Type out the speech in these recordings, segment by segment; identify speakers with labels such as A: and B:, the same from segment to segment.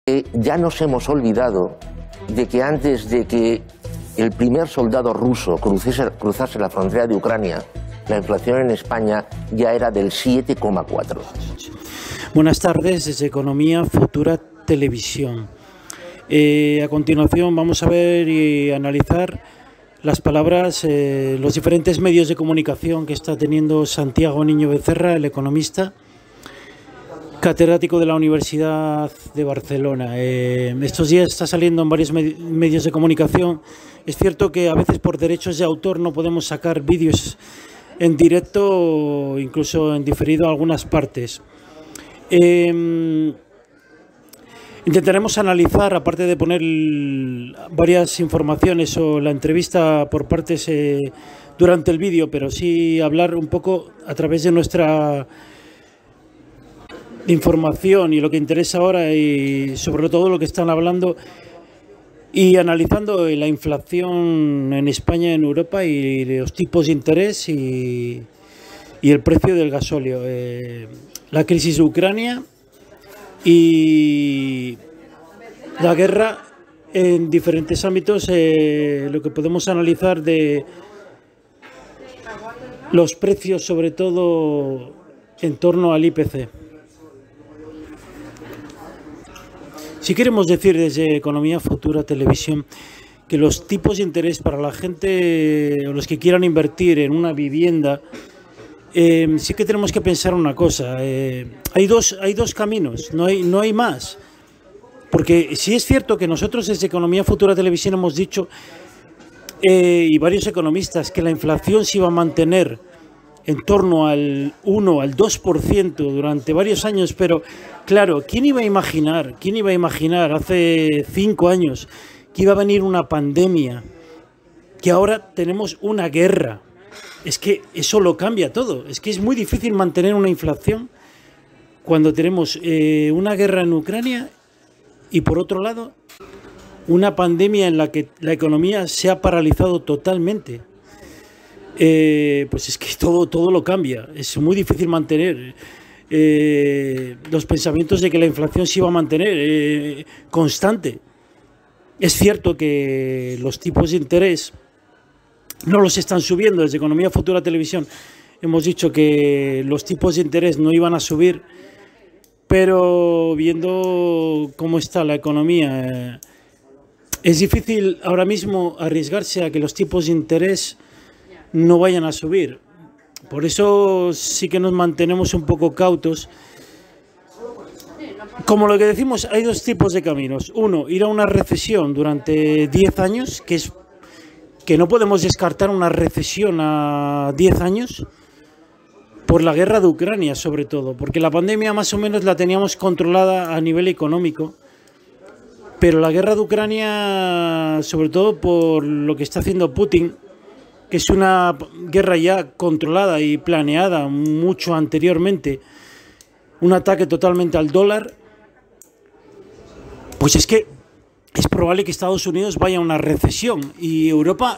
A: Ya nos hemos olvidado de que antes de que el primer soldado ruso cruzase la frontera de Ucrania, la inflación en España ya era del 7,4%.
B: Buenas tardes, desde Economía Futura Televisión. A continuación vamos a ver y analizar las palabras, los diferentes medios de comunicación que está teniendo Santiago Niño Becerra, el economista, catedrático de la Universidad de Barcelona. Estos días está saliendo en varios medios de comunicación. Es cierto que a veces por derechos de autor no podemos sacar vídeos en directo o incluso en diferido algunas partes. Intentaremos analizar, aparte de poner varias informaciones o la entrevista por partes durante el vídeo, pero sí hablar un poco a través de nuestra información y lo que interesa ahora y sobre todo lo que están hablando y analizando la inflación en España, en Europa y los tipos de interés y el precio del gasóleo, la crisis de Ucrania y la guerra en diferentes ámbitos, lo que podemos analizar de los precios, sobre todo en torno al IPC. Si queremos decir desde Economía Futura Televisión que los tipos de interés para la gente o los que quieran invertir en una vivienda, sí que tenemos que pensar una cosa. Hay dos caminos, no hay más. Porque sí es cierto que nosotros desde Economía Futura Televisión hemos dicho, y varios economistas, que la inflación se iba a mantener en torno al 1, al 2% durante varios años, pero claro, ¿quién iba a imaginar hace 5 años que iba a venir una pandemia, que ahora tenemos una guerra? Es que eso lo cambia todo. Es que es muy difícil mantener una inflación cuando tenemos una guerra en Ucrania y por otro lado una pandemia en la que la economía se ha paralizado totalmente. Pues es que todo lo cambia. Es muy difícil mantener los pensamientos de que la inflación se iba a mantener constante. Es cierto que los tipos de interés no los están subiendo. Desde Economía Futura Televisión hemos dicho que los tipos de interés no iban a subir, pero viendo cómo está la economía, es difícil ahora mismo arriesgarse a que los tipos de interés no vayan a subir. Por eso sí que nos mantenemos un poco cautos. Como lo que decimos, hay dos tipos de caminos. Uno, ir a una recesión durante 10 años, que no podemos descartar una recesión a 10 años por la guerra de Ucrania, sobre todo, porque la pandemia más o menos la teníamos controlada a nivel económico, pero la guerra de Ucrania, sobre todo por lo que está haciendo Putin, que es una guerra ya controlada y planeada mucho anteriormente, un ataque totalmente al dólar, pues es que es probable que Estados Unidos vaya a una recesión y Europa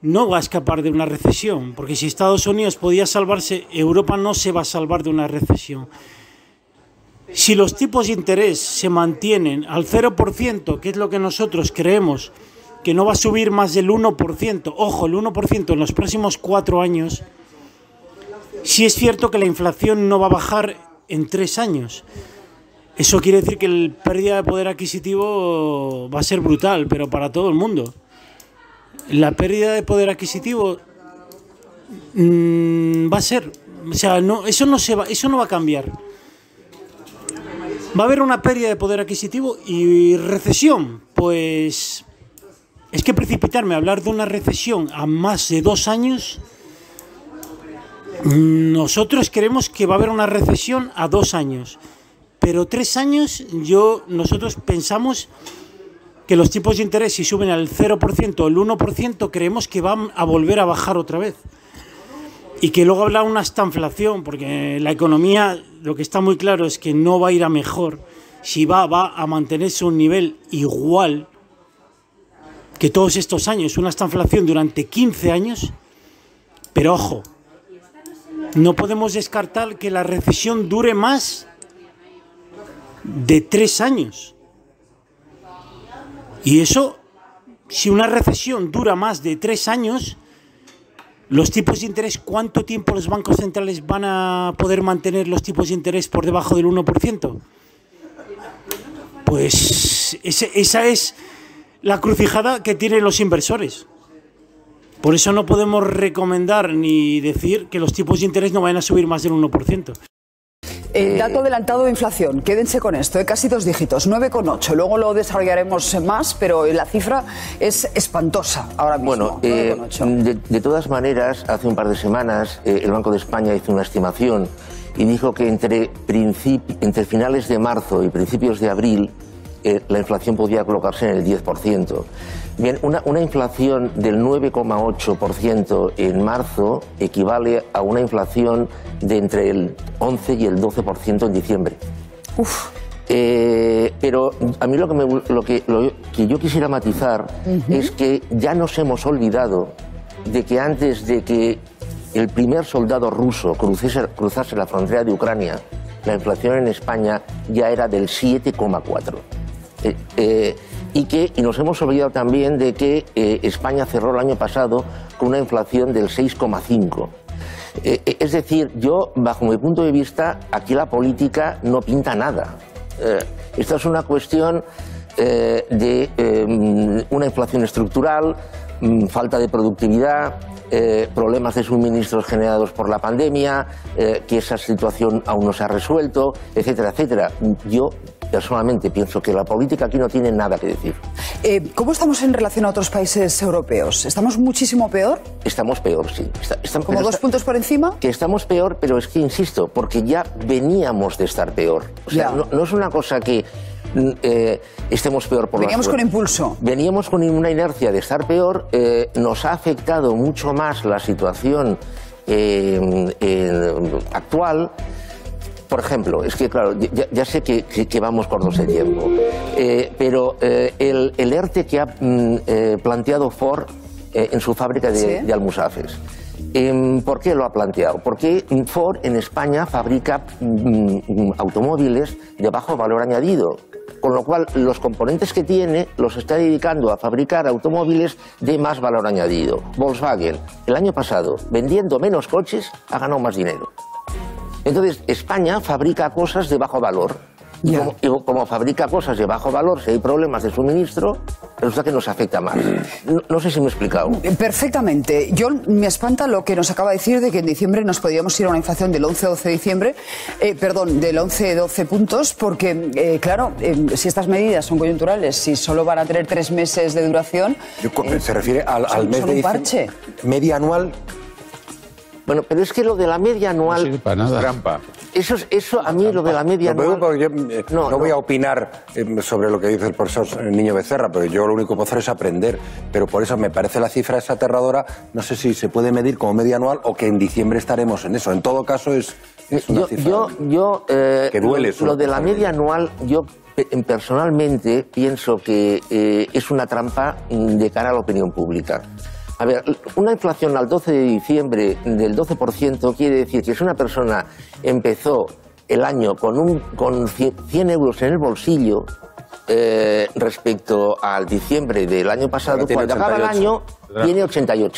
B: no va a escapar de una recesión, porque si Estados Unidos podía salvarse, Europa no se va a salvar de una recesión. Si los tipos de interés se mantienen al 0%, que es lo que nosotros creemos, que no va a subir más del 1%, ojo, el 1% en los próximos 4 años, sí es cierto que la inflación no va a bajar en 3 años. Eso quiere decir que la pérdida de poder adquisitivo va a ser brutal, pero para todo el mundo. La pérdida de poder adquisitivo va a ser, o sea, eso no va a cambiar. Va a haber una pérdida de poder adquisitivo y recesión. Pues es que precipitarme a hablar de una recesión a más de 2 años, nosotros creemos que va a haber una recesión a 2 años. Pero 3 años, nosotros pensamos que los tipos de interés, si suben al 0% o el 1%, creemos que van a volver a bajar otra vez. Y que luego habrá una estanflación, porque la economía, lo que está muy claro es que no va a ir a mejor. Si va a mantenerse un nivel igual que todos estos años, una estanflación durante 15 años. Pero ojo, no podemos descartar que la recesión dure más de 3 años. Y eso, si una recesión dura más de 3 años, los tipos de interés, ¿cuánto tiempo los bancos centrales van a poder mantener los tipos de interés por debajo del 1%? Pues esa es la crucijada que tienen los inversores. Por eso no podemos recomendar ni decir que los tipos de interés no vayan a subir más del 1%.
C: Dato adelantado de inflación, quédense con esto, casi 2 dígitos, 9,8. Luego lo desarrollaremos más, pero la cifra es espantosa ahora mismo.
A: Bueno, de todas maneras, hace un par de semanas el Banco de España hizo una estimación y dijo que entre finales de marzo y principios de abril la inflación podía colocarse en el 10%. Bien, una inflación del 9,8% en marzo equivale a una inflación de entre el 11 y el 12% en diciembre.
C: Uf.
A: Pero a mí lo que yo quisiera matizar es que ya nos hemos olvidado de que antes de que el primer soldado ruso cruzase la frontera de Ucrania, la inflación en España ya era del 7,4%. Y nos hemos olvidado también de que España cerró el año pasado con una inflación del 6,5%. Es decir, yo, bajo mi punto de vista, aquí la política no pinta nada. Esta es una cuestión de una inflación estructural, falta de productividad, problemas de suministros generados por la pandemia, que esa situación aún no se ha resuelto, etcétera, etcétera. Yo personalmente pienso que la política aquí no tiene nada que decir.
C: ¿Cómo estamos en relación a otros países europeos? ¿Estamos muchísimo peor?
A: Estamos peor, sí.
C: ¿Como 2 puntos por encima?
A: Que estamos peor, pero es que insisto, porque ya veníamos de estar peor. O sea, no es una cosa que estemos peor por
C: Veníamos con impulso.
A: Veníamos con una inercia de estar peor. Nos ha afectado mucho más la situación actual. Por ejemplo, es que claro, ya sé que vamos cortos de tiempo, pero el ERTE que ha planteado Ford en su fábrica de Almusafes. ¿Por qué lo ha planteado? Porque Ford en España fabrica automóviles de bajo valor añadido, con lo cual los componentes que tiene los está dedicando a fabricar automóviles de más valor añadido. Volkswagen, el año pasado, vendiendo menos coches, ha ganado más dinero. Entonces, España fabrica cosas de bajo valor. Y como fabrica cosas de bajo valor, si hay problemas de suministro, resulta que nos afecta más. No sé si me he explicado.
C: Perfectamente. Me espanta lo que nos acaba de decir de que en diciembre nos podríamos ir a una inflación del 11-12 de diciembre, del 11-12 puntos, porque, claro, si estas medidas son coyunturales, si solo van a tener 3 meses de duración...
D: ¿Se refiere al mes de diciembre? ¿Media anual?
A: Bueno, pero es que lo de la media anual...
E: No sirve para nada.
D: Trampa.
A: Eso a mí, lo de la media anual...
D: No voy a opinar sobre lo que dice el profesor Niño Becerra, pero yo lo único que puedo hacer es aprender. Pero por eso me parece la cifra esa aterradora. No sé si se puede medir como media anual o que en diciembre estaremos en eso. En todo caso es una cifra que duele.
A: Lo de la media anual, yo personalmente pienso que es una trampa de cara a la opinión pública. A ver, una inflación al 12 de diciembre del 12% quiere decir que si una persona empezó el año con 100 euros en el bolsillo respecto al diciembre del año pasado, cuando acaba el año tiene 88.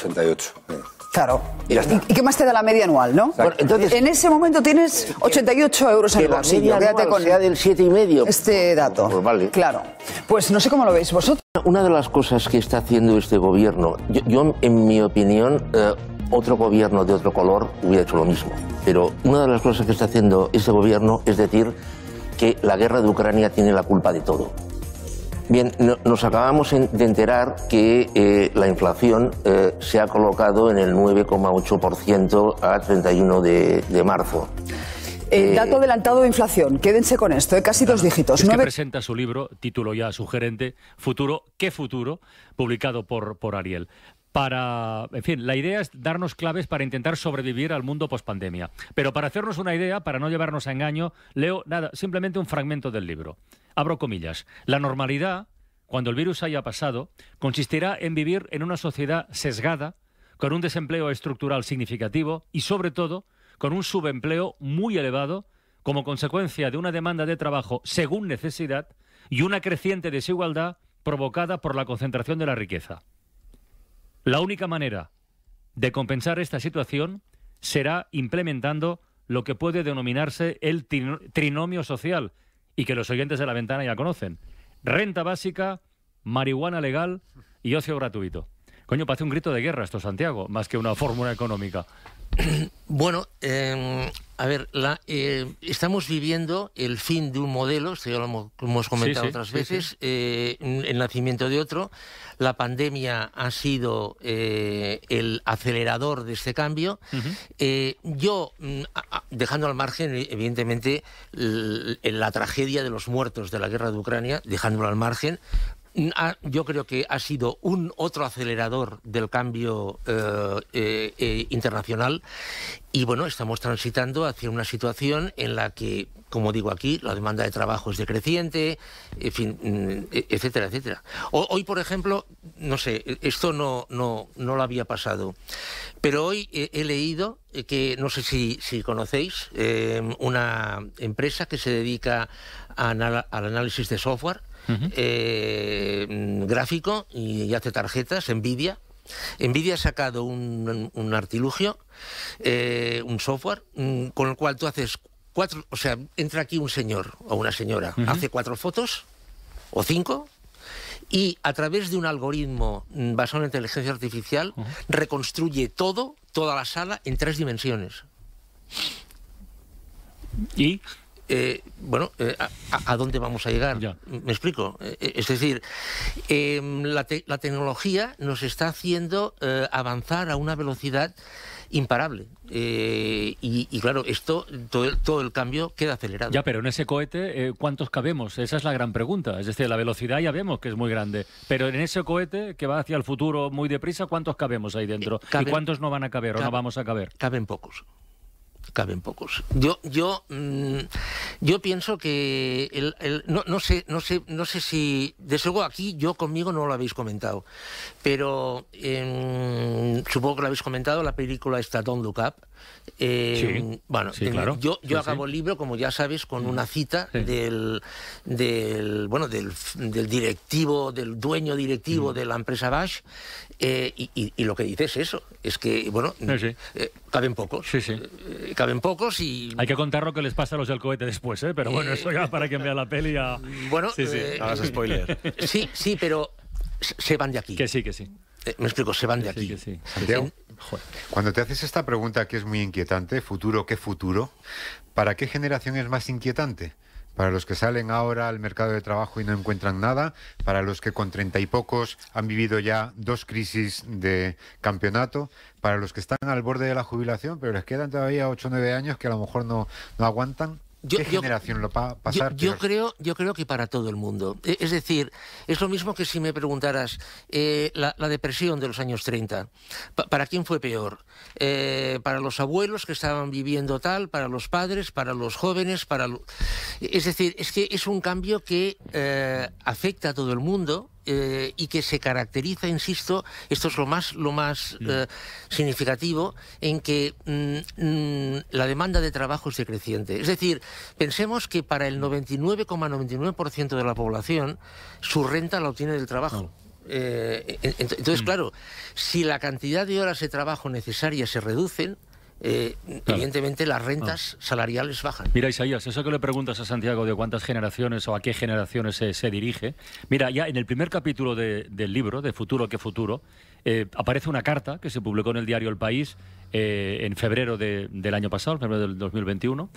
C: Claro. ¿Y qué más te da la media anual, no?
A: Bueno, entonces,
C: en ese momento tienes 88 euros en el bolsillo.
A: Quédate con sea del 7,5.
C: Este dato.
A: Pues vale.
C: Claro. Pues no sé cómo lo veis vosotros.
A: Una de las cosas que está haciendo este gobierno, yo en mi opinión, otro gobierno de otro color hubiera hecho lo mismo. Pero una de las cosas que está haciendo este gobierno es decir que la guerra de Ucrania tiene la culpa de todo. Bien, nos acabamos de enterar que la inflación se ha colocado en el 9,8% a 31 de marzo.
C: Dato adelantado de inflación, quédense con esto, casi 2 dígitos.
F: Es que presenta su libro, título ya sugerente, Futuro, ¿qué futuro?, publicado por Ariel. En fin, la idea es darnos claves para intentar sobrevivir al mundo pospandemia. Pero para hacernos una idea, para no llevarnos a engaño, leo simplemente un fragmento del libro. Abro comillas. La normalidad, cuando el virus haya pasado, consistirá en vivir en una sociedad sesgada, con un desempleo estructural significativo y, sobre todo, con un subempleo muy elevado, como consecuencia de una demanda de trabajo según necesidad y una creciente desigualdad provocada por la concentración de la riqueza. La única manera de compensar esta situación será implementando lo que puede denominarse el trinomio social, y que los oyentes de La Ventana ya conocen: renta básica, marihuana legal y ocio gratuito. Coño, parece un grito de guerra esto, Santiago, más que una fórmula económica.
A: Bueno, a ver, estamos viviendo el fin de un modelo, esto ya lo hemos comentado otras veces, el nacimiento de otro. La pandemia ha sido el acelerador de este cambio. Yo, dejando al margen, evidentemente, la tragedia de los muertos de la guerra de Ucrania, dejándolo al margen, yo creo que ha sido un otro acelerador del cambio internacional, y bueno, estamos transitando hacia una situación en la que, como digo aquí, la demanda de trabajo es decreciente, en fin, etcétera, etcétera. Hoy, por ejemplo, no sé, esto no lo había pasado, pero hoy he leído que, no sé si conocéis, una empresa que se dedica al análisis de software gráfico y hace tarjetas, Nvidia. Nvidia ha sacado un artilugio, un software, con el cual tú haces o sea, entra aquí un señor o una señora, hace 4 fotos o 5, y a través de un algoritmo basado en inteligencia artificial reconstruye toda la sala en 3 dimensiones.
F: ¿Y?
A: Bueno, ¿a dónde vamos a llegar?
F: Ya.
A: ¿Me explico? Es decir, la tecnología nos está haciendo avanzar a una velocidad imparable. Y claro, todo el cambio queda acelerado.
F: Ya, pero en ese cohete, ¿cuántos cabemos? Esa es la gran pregunta. Es decir, la velocidad ya vemos que es muy grande, pero en ese cohete que va hacia el futuro muy deprisa, ¿cuántos cabemos ahí dentro? ¿Y cuántos no van a caber o no vamos a caber?
A: Caben pocos. Caben pocos. Yo pienso que no sé si, desde luego aquí conmigo no lo habéis comentado, pero supongo que lo habéis comentado, la película está Don't Look Up. Bueno, sí, claro. Yo acabo el libro, como ya sabes, con una cita del directivo, del dueño directivo de la empresa Bosch, y lo que dice es eso, es que, bueno, caben pocos. Caben pocos y...
F: Hay que contar lo que les pasa a los del cohete después, ¿eh? Pero bueno, eso ya para quien vea la peli ya...
A: Bueno,
E: hagas spoiler.
A: Sí, pero se van de aquí.
F: Que sí.
A: Me explico, se van de aquí.
F: Que sí.
E: Santiago, cuando te haces esta pregunta que es muy inquietante, futuro, ¿qué futuro? ¿Para qué generación es más inquietante? Para los que salen ahora al mercado de trabajo y no encuentran nada, para los que con 30 y pocos han vivido ya 2 crisis de campeonato, para los que están al borde de la jubilación, pero les quedan todavía 8 o 9 años que a lo mejor no aguantan. ¿Qué generación lo va a pasar?
A: Yo creo que para todo el mundo. Es decir, es lo mismo que si me preguntaras la depresión de los años 30. ¿Para quién fue peor? Para los abuelos que estaban viviendo tal, para los padres, para los jóvenes, es decir, es que es un cambio que afecta a todo el mundo. Y que se caracteriza, insisto, esto es lo más significativo, en que la demanda de trabajo es decreciente. Es decir, pensemos que para el 99,99% de la población su renta la obtiene del trabajo. Entonces, claro, si la cantidad de horas de trabajo necesarias se reducen, evidentemente las rentas salariales bajan.
F: Mira, Isaías, eso que le preguntas a Santiago de cuántas generaciones o a qué generaciones se dirige, mira, ya en el primer capítulo del libro, de Futuro, ¿qué futuro?, aparece una carta que se publicó en el diario El País en febrero del año pasado, en febrero del 2021,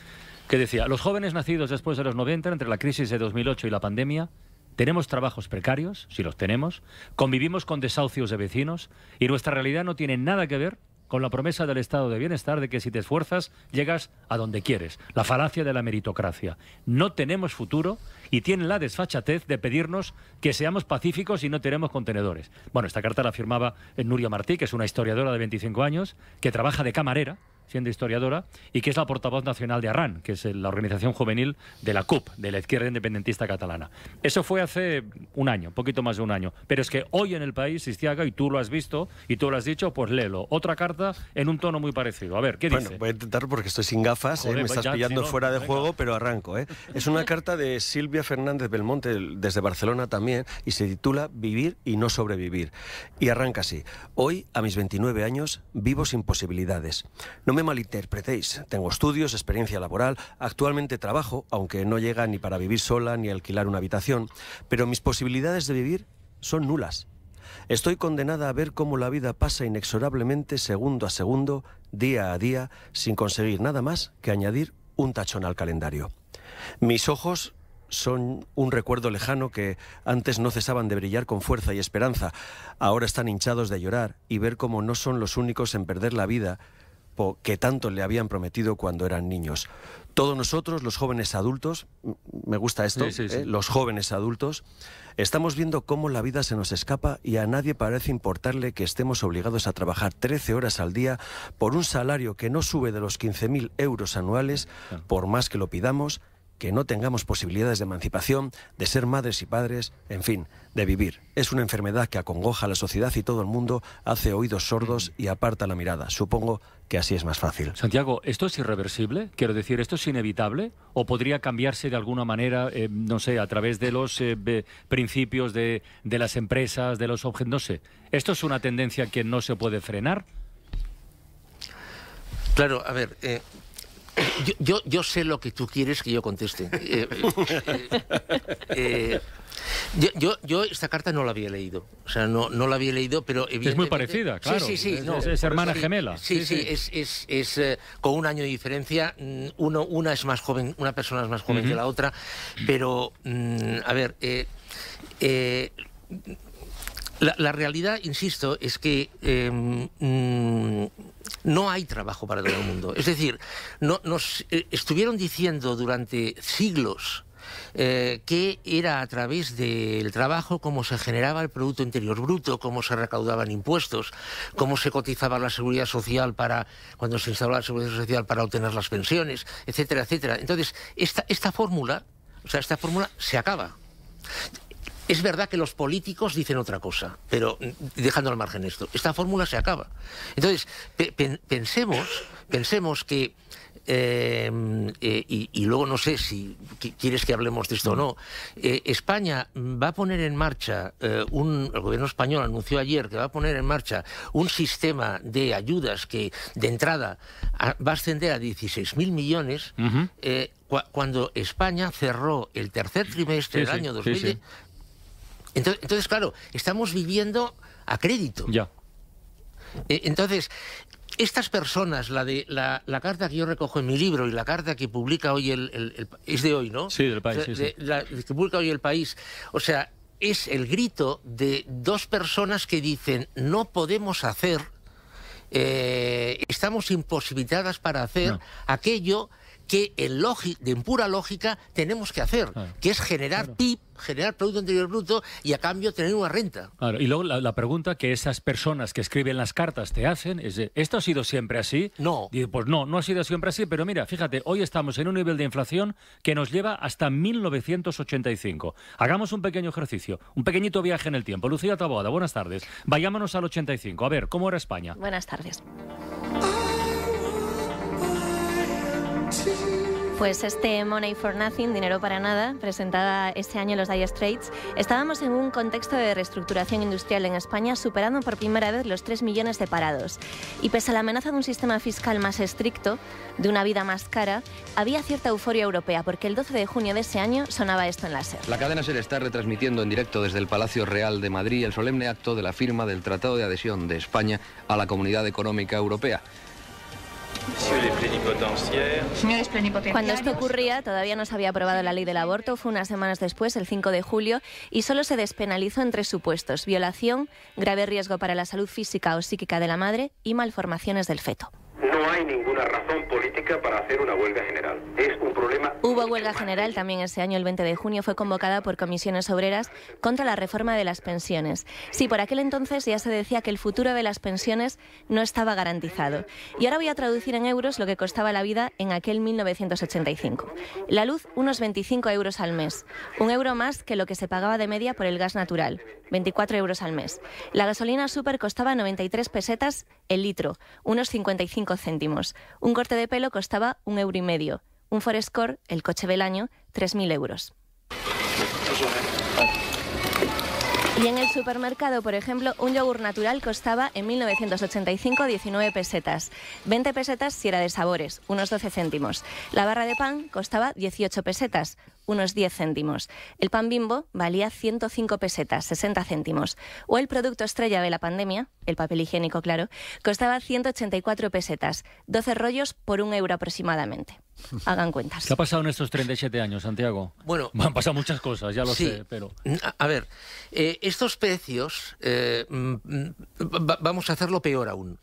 F: que decía: los jóvenes nacidos después de los 90, entre la crisis de 2008 y la pandemia, tenemos trabajos precarios, si los tenemos, convivimos con desahucios de vecinos y nuestra realidad no tiene nada que ver con la promesa del estado de bienestar de que si te esfuerzas llegas a donde quieres. La falacia de la meritocracia. No tenemos futuro y tienen la desfachatez de pedirnos que seamos pacíficos y no tenemos contenedores. Bueno, esta carta la firmaba Nuria Martí, que es una historiadora de 25 años, que trabaja de camarera siendo historiadora, y que es la portavoz nacional de Arran, que es la organización juvenil de la CUP, de la izquierda independentista catalana. Eso fue hace un año, poquito más de un año. Pero es que hoy en el país, Istiaga, y tú lo has visto, y tú lo has dicho, pues léelo. Otra carta en un tono muy parecido. A ver, ¿qué dice?
G: Bueno, voy a intentar porque estoy sin gafas,
F: Joder,
G: me
F: pues
G: estás
F: ya,
G: pillando
F: si no,
G: fuera de
F: venga.
G: juego, pero arranco. Es una carta de Silvia Fernández Belmonte, desde Barcelona también, y se titula Vivir y no sobrevivir. Y arranca así. Hoy, a mis 29 años, vivo sin posibilidades. No me malinterpretéis. Tengo estudios, experiencia laboral, actualmente trabajo, aunque no llega ni para vivir sola ni alquilar una habitación, pero mis posibilidades de vivir son nulas. Estoy condenada a ver cómo la vida pasa inexorablemente segundo a segundo, día a día, sin conseguir nada más que añadir un tachón al calendario. Mis ojos son un recuerdo lejano que antes no cesaban de brillar con fuerza y esperanza. Ahora están hinchados de llorar y ver cómo no son los únicos en perder la vida que tanto le habían prometido cuando eran niños. Todos nosotros, los jóvenes adultos, me gusta esto,
F: sí.
G: los jóvenes adultos, estamos viendo cómo la vida se nos escapa y a nadie parece importarle que estemos obligados a trabajar 13 horas al día por un salario que no sube de los 15.000 euros anuales, por más que lo pidamos, que no tengamos posibilidades de emancipación, de ser madres y padres, en fin, de vivir. Es una enfermedad que acongoja a la sociedad y todo el mundo hace oídos sordos y aparta la mirada. Supongo que así es más fácil.
F: Santiago, ¿esto es irreversible? Quiero decir, ¿esto es inevitable? ¿O podría cambiarse de alguna manera, no sé, a través de los principios de las empresas, de los objetos? No sé. ¿Esto es una tendencia que no se puede frenar?
A: Claro, a ver... Yo sé lo que tú quieres que yo conteste. Yo esta carta no la había leído. O sea, no la había leído, pero evidentemente...
F: Es muy parecida, claro.
A: Sí.
F: Es hermana gemela.
A: Sí. Es con un año de diferencia. Una es más joven, una persona es más joven que la otra. Pero, a ver... La realidad, insisto, es que no hay trabajo para todo el mundo. Es decir, nos estuvieron diciendo durante siglos que era a través del trabajo cómo se generaba el Producto Interior Bruto, cómo se recaudaban impuestos, cómo se cotizaba la Seguridad Social cuando se instaló la Seguridad Social para obtener las pensiones, etcétera, etcétera. Entonces, esta fórmula se acaba. Es verdad que los políticos dicen otra cosa, pero dejando al margen esto, esta fórmula se acaba. Entonces, pensemos que, y luego no sé si quieres que hablemos de esto o no, España va a poner en marcha, el gobierno español anunció ayer que va a poner en marcha un sistema de ayudas que de entrada va a ascender a 16.000 millones, cuando España cerró el tercer trimestre del año 2010. Entonces, claro, estamos viviendo a crédito.
F: Ya.
A: Entonces, estas personas, la carta que yo recojo en mi libro y la carta que publica hoy es de hoy, ¿no?
F: Sí, del País,
A: La que publica hoy el País, o sea, es el grito de dos personas que dicen no podemos hacer, estamos imposibilitadas para hacer aquello que en pura lógica tenemos que hacer, que es generar PIB, generar Producto Interior Bruto y a cambio tener una renta.
F: Claro, y luego la pregunta que esas personas que escriben las cartas te hacen es, ¿esto ha sido siempre así?
A: No.
F: Y pues no ha sido siempre así, pero mira, fíjate, hoy estamos en un nivel de inflación que nos lleva hasta 1985. Hagamos un pequeño ejercicio, un pequeñito viaje en el tiempo. Lucía Taboada, buenas tardes. Vayámonos al 85. A ver, ¿cómo era España?
H: Buenas tardes. Pues este Money for Nothing, dinero para nada, presentada este año en los Dire Straits, estábamos en un contexto de reestructuración industrial en España, superando por primera vez los 3 millones de parados. Y pese a la amenaza de un sistema fiscal más estricto, de una vida más cara, había cierta euforia europea, porque el 12 de junio de ese año sonaba esto en la SER.
I: La cadena SER está retransmitiendo en directo desde el Palacio Real de Madrid el solemne acto de la firma del Tratado de Adhesión de España a la Comunidad Económica Europea.
H: Cuando esto ocurría, todavía no se había aprobado la ley del aborto, fue unas semanas después, el 5 de julio, y solo se despenalizó en 3 supuestos: violación, grave riesgo para la salud física o psíquica de la madre y malformaciones del feto.
J: No no hay ninguna razón política para hacer una huelga general. Es un problema...
H: Hubo huelga general también ese año, el 20 de junio, fue convocada por comisiones obreras contra la reforma de las pensiones. Sí, por aquel entonces ya se decía que el futuro de las pensiones no estaba garantizado. Y ahora voy a traducir en euros lo que costaba la vida en aquel 1985. La luz, unos 25 euros al mes. €1 más que lo que se pagaba de media por el gas natural. 24 euros al mes. La gasolina super costaba 93 pesetas el litro, unos 55 céntimos. Un corte de pelo costaba €1,50. Un Forescore, el coche del año, 3.000 euros. Y en el supermercado, por ejemplo, un yogur natural costaba en 1985 19 pesetas. 20 pesetas si era de sabores, unos 12 céntimos. La barra de pan costaba 18 pesetas, unos 10 céntimos. El pan Bimbo valía 105 pesetas, 60 céntimos. O el producto estrella de la pandemia, el papel higiénico, claro, costaba 184 pesetas, 12 rollos por €1 aproximadamente. Hagan cuentas.
F: ¿Qué ha pasado en estos 37 años, Santiago?
A: Bueno,
F: han pasado muchas cosas, ya lo
A: sí,
F: sé, pero...
A: A ver, estos precios, vamos a hacerlo peor aún.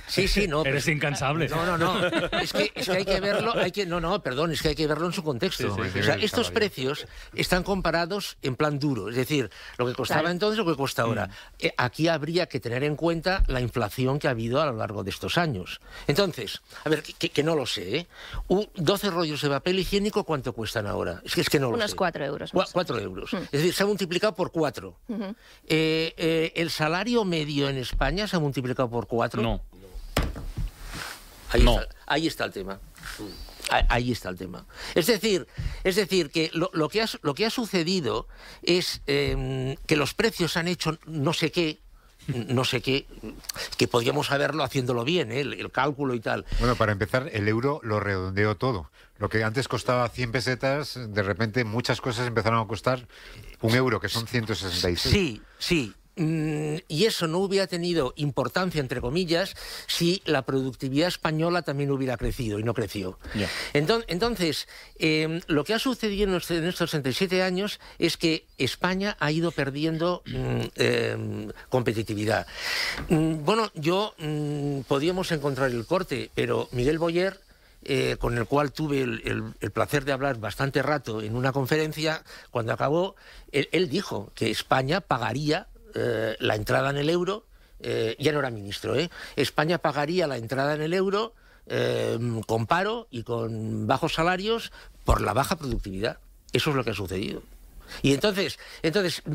A: Sí, no.
F: Eres incansable.
A: No. Es que hay que verlo, es que hay que verlo en su contexto.
E: Sí,
A: o sea, estos precios están comparados en plan duro, es decir, lo que costaba entonces, lo que cuesta ahora. Aquí habría que tener en cuenta la inflación que ha habido a lo largo de estos años. Entonces, a ver, que no lo sé, 12 rollos de papel higiénico, ¿cuánto cuestan ahora? Es que no lo sé.
H: Unos 4 euros.
A: 4 euros. Es decir, se ha multiplicado por 4. ¿El salario medio en España se ha multiplicado por 4?
F: No.
A: Ahí está el tema. Ahí está el tema. Es decir que lo que ha sucedido es que los precios han hecho no sé qué, que podríamos saberlo haciéndolo bien, el cálculo y tal.
E: Bueno, para empezar, el euro lo redondeó todo. Lo que antes costaba 100 pesetas, de repente muchas cosas empezaron a costar €1, que son 166.
A: Sí. Y eso no hubiera tenido importancia, entre comillas, si la productividad española también hubiera crecido, y no creció.
F: Yeah.
A: Entonces, lo que ha sucedido en estos 37 años es que España ha ido perdiendo competitividad. Podíamos encontrar el corte, pero Miguel Boyer, con el cual tuve el placer de hablar bastante rato en una conferencia, cuando acabó, él dijo que España pagaría la entrada en el euro, ya no era ministro, España pagaría la entrada en el euro con paro y con bajos salarios por la baja productividad. Eso es lo que ha sucedido. Y entonces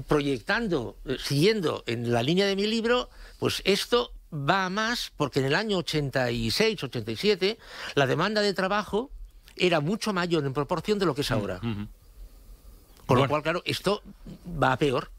A: proyectando, siguiendo en la línea de mi libro, pues esto va a más, porque en el año 86, 87, la demanda de trabajo era mucho mayor en proporción de lo que es ahora. Con lo cual, claro, esto va a peor.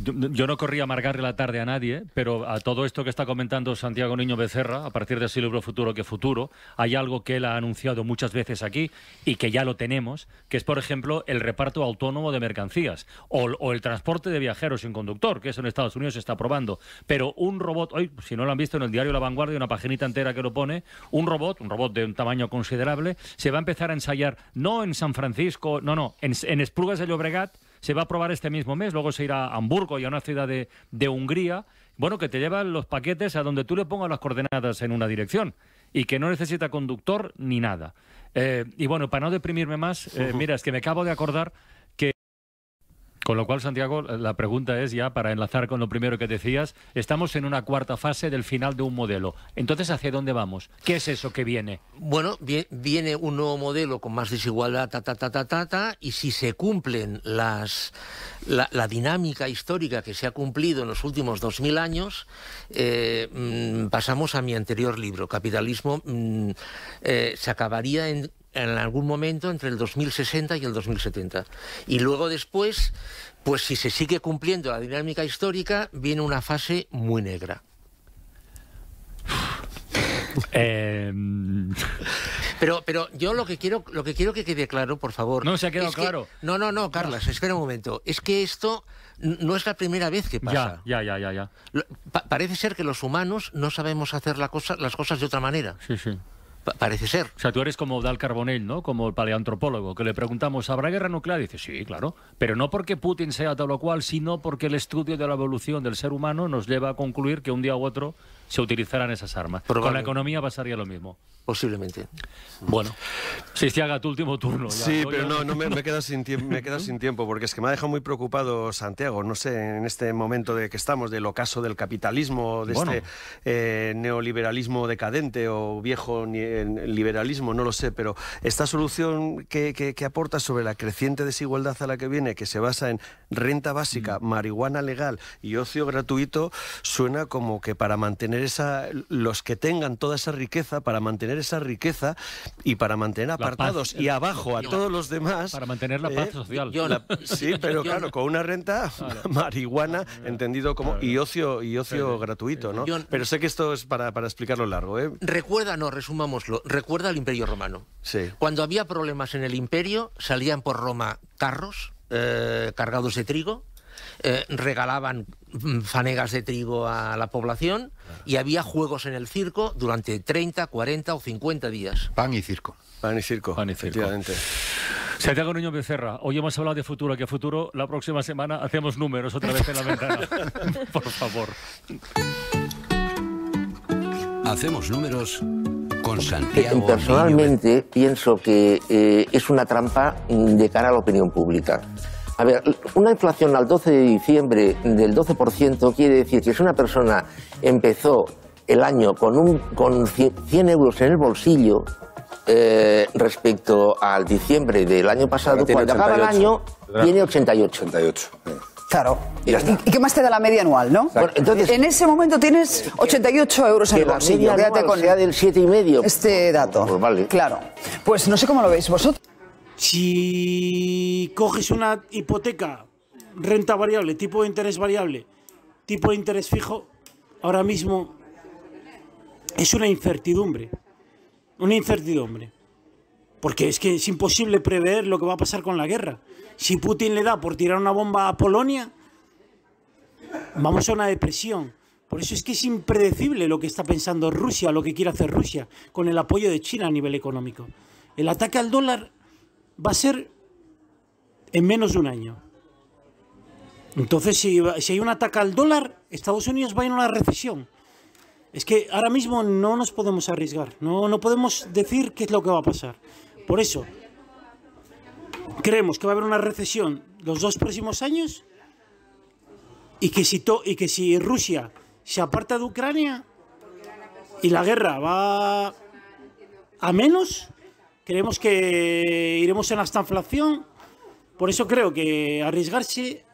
F: Yo no corría amargarle la tarde a nadie, pero a todo esto que está comentando Santiago Niño Becerra, a partir de ese libro Futuro que Futuro, hay algo que él ha anunciado muchas veces aquí y que ya lo tenemos, que es, por ejemplo, el reparto autónomo de mercancías o el transporte de viajeros sin conductor, que eso en Estados Unidos se está probando. Pero un robot, hoy, si no lo han visto en el diario La Vanguardia, una paginita entera que lo pone, un robot de un tamaño considerable, se va a empezar a ensayar no en San Francisco, en Esplugues de Llobregat. Se va a probar este mismo mes, luego se irá a Hamburgo y a una ciudad de Hungría, que te llevan los paquetes a donde tú le pongas las coordenadas en una dirección y que no necesita conductor ni nada. Y para no deprimirme más, mira, es que me acabo de acordar que... Con lo cual, Santiago, la pregunta es ya, para enlazar con lo primero que decías, estamos en una cuarta fase del final de un modelo. Entonces, ¿hacia dónde vamos? ¿Qué es eso que viene?
A: Bueno, viene un nuevo modelo con más desigualdad, y si se cumplen la dinámica histórica que se ha cumplido en los últimos 2000 años, pasamos a mi anterior libro, Capitalismo, se acabaría en algún momento entre el 2060 y el 2070. Y luego después, pues si se sigue cumpliendo la dinámica histórica, viene una fase muy negra. Pero yo lo que quiero que quede claro, por favor...
F: No se ha quedado claro.
A: No, Carlas, espera un momento. Es que esto no es la primera vez que pasa.
F: Ya.
A: Parece ser que los humanos no sabemos hacer las cosas de otra manera.
F: Sí.
A: Parece ser.
F: O sea, tú eres como Dal Carbonell, ¿no? Como el paleantropólogo, que le preguntamos, ¿habrá guerra nuclear? Y dice, sí, claro. Pero no porque Putin sea tal o cual, sino porque el estudio de la evolución del ser humano nos lleva a concluir que un día u otro se utilizaran esas armas. Con la economía pasaría lo mismo.
A: Posiblemente.
F: Bueno, Sistiaga, tu último turno. Ya.
G: Sí, pero no me queda sin tiempo, porque es que me ha dejado muy preocupado Santiago, no sé, en este momento de que estamos, del ocaso del capitalismo, de este neoliberalismo decadente o viejo liberalismo, no lo sé, pero esta solución que aporta sobre la creciente desigualdad a la que viene, que se basa en renta básica, marihuana legal y ocio gratuito, suena como que para mantener los que tengan toda esa riqueza, para mantener esa riqueza y para mantener apartados y abajo a todos los demás.
F: Para mantener la paz social.
G: Sí, pero claro, con una renta, marihuana, entendido como, y ocio gratuito, ¿no? Pero sé que esto es para explicarlo largo, ¿eh?
A: Resumámoslo, recuerda al Imperio Romano.
G: Sí.
A: Cuando había problemas en el Imperio, salían por Roma carros cargados de trigo, regalaban fanegas de trigo a la población y había juegos en el circo durante 30, 40 o 50 días.
E: Pan y circo.
G: Pan y circo, efectivamente.
F: Santiago Niño Becerra, hoy hemos hablado de futuro, que futuro la próxima semana hacemos números otra vez en la ventana. Por favor.
K: Hacemos números con Santiago.
A: Personalmente pienso que es una trampa de cara a la opinión pública. A ver, una inflación al 12 de diciembre del 12% quiere decir que si una persona empezó el año con 100 euros en el bolsillo respecto al diciembre del año pasado, cuando acaba el año tiene 88.
C: Claro. ¿Y qué más te da la media anual, no?
A: Bueno, entonces,
C: en ese momento tienes 88 euros en el bolsillo.
A: Quédate con sea del 7,5.
C: Este dato.
A: Pues vale.
C: Claro. Pues no sé cómo lo veis vosotros.
B: Si coges una hipoteca, renta variable, tipo de interés variable, tipo de interés fijo, ahora mismo es una incertidumbre. Una incertidumbre. Porque es que es imposible prever lo que va a pasar con la guerra. Si Putin le da por tirar una bomba a Polonia, vamos a una depresión. Por eso es que es impredecible lo que está pensando Rusia, lo que quiere hacer Rusia, con el apoyo de China a nivel económico. El ataque al dólar va a ser en menos de un año. Entonces, si hay un ataque al dólar, Estados Unidos va a ir a una recesión. Es que ahora mismo no nos podemos arriesgar, no podemos decir qué es lo que va a pasar. Por eso, creemos que va a haber una recesión los 2 próximos años y que si Rusia se aparta de Ucrania y la guerra va a menos, creemos que iremos en esta inflación. Por eso creo que arriesgarse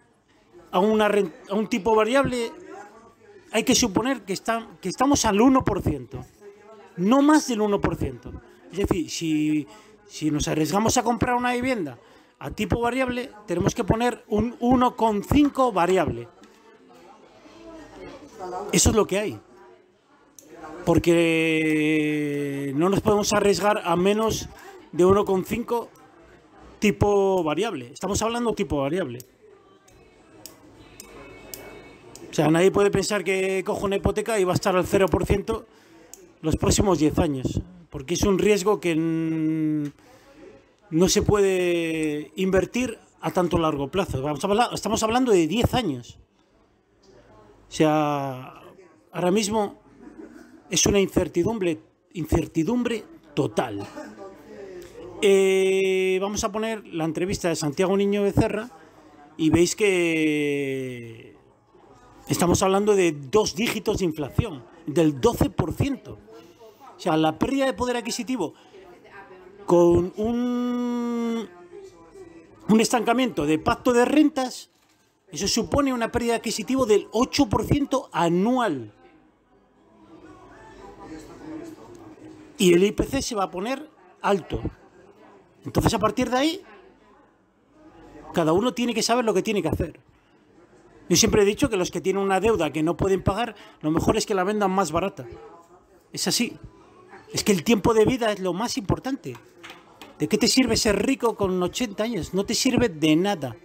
B: a un tipo variable hay que suponer que estamos al 1%, no más del 1%. Es decir, si nos arriesgamos a comprar una vivienda a tipo variable, tenemos que poner un 1,5 variable. Eso es lo que hay. Porque no nos podemos arriesgar a menos de 1,5 tipo variable. Estamos hablando tipo variable. O sea, nadie puede pensar que cojo una hipoteca y va a estar al 0% los próximos 10 años. Porque es un riesgo que no se puede invertir a tanto largo plazo. Estamos hablando de 10 años. O sea, ahora mismo es una incertidumbre total. Vamos a poner la entrevista de Santiago Niño Becerra y veis que estamos hablando de 2 dígitos de inflación, del 12%. O sea, la pérdida de poder adquisitivo con un estancamiento de pacto de rentas, eso supone una pérdida de adquisitivo del 8% anual. Y el IPC se va a poner alto. Entonces, a partir de ahí, cada uno tiene que saber lo que tiene que hacer. Yo siempre he dicho que los que tienen una deuda que no pueden pagar, lo mejor es que la vendan más barata. Es así. Es que el tiempo de vida es lo más importante. ¿De qué te sirve ser rico con 80 años? No te sirve de nada.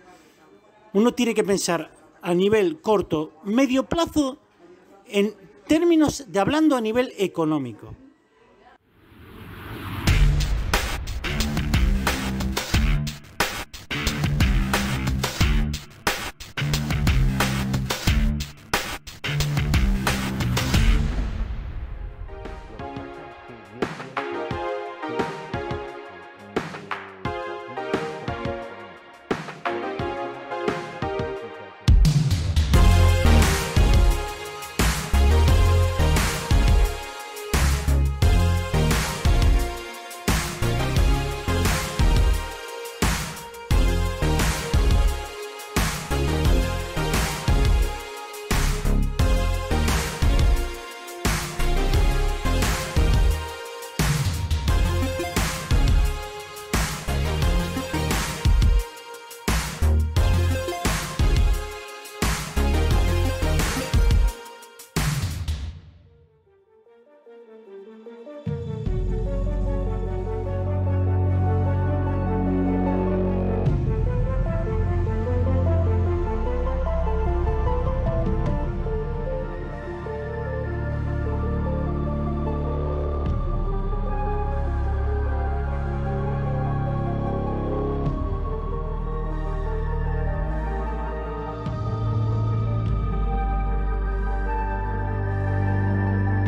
B: Uno tiene que pensar a nivel corto, medio plazo, en términos de hablando a nivel económico.